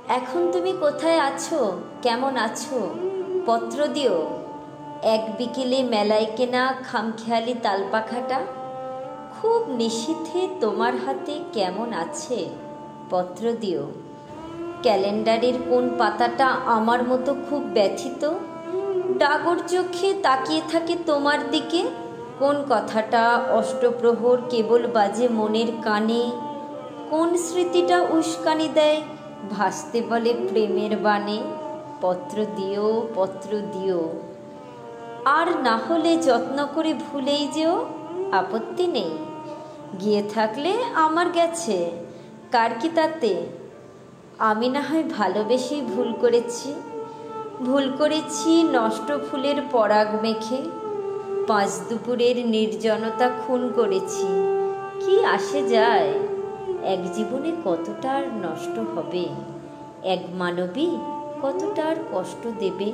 এখন তুমি কোথায় আছো, কেমন আছো? পত্র দিও। এক বিকেলে মেলায় কেনা খামখেয়ালি তালপাখাটা খুব নিশীথে তোমার হাতে কেমন আছে? পত্র দিও। ক্যালেন্ডারের কোন পাতাটা আমার মতো খুব ব্যথিত, ডাগর চোখে তাকিয়ে থাকে তোমার দিকে? কোন কথাটা অষ্টপ্রহর কেবল বাজে মনের কানে? কোন স্মৃতিটা উস্কানি দেয়, ভাসতে বলে প্রেমের বাণে? পত্র দিও, পত্র দিও। আর না হলে যত্ন করে ভুলেই যেও, আপত্তি নেই। গিয়ে থাকলে আমার গেছে, কার কি তাতে? আমি না হয় ভালোবেসেই ভুল করেছি নষ্ট ফুলের পরাগ মেখে। পাঁচ দুপুরের নির্জনতা খুন করেছি, কি আসে যায়? এক জীবনে কতটার নষ্ট হবে, এক মানবী কতটার কষ্ট দেবে।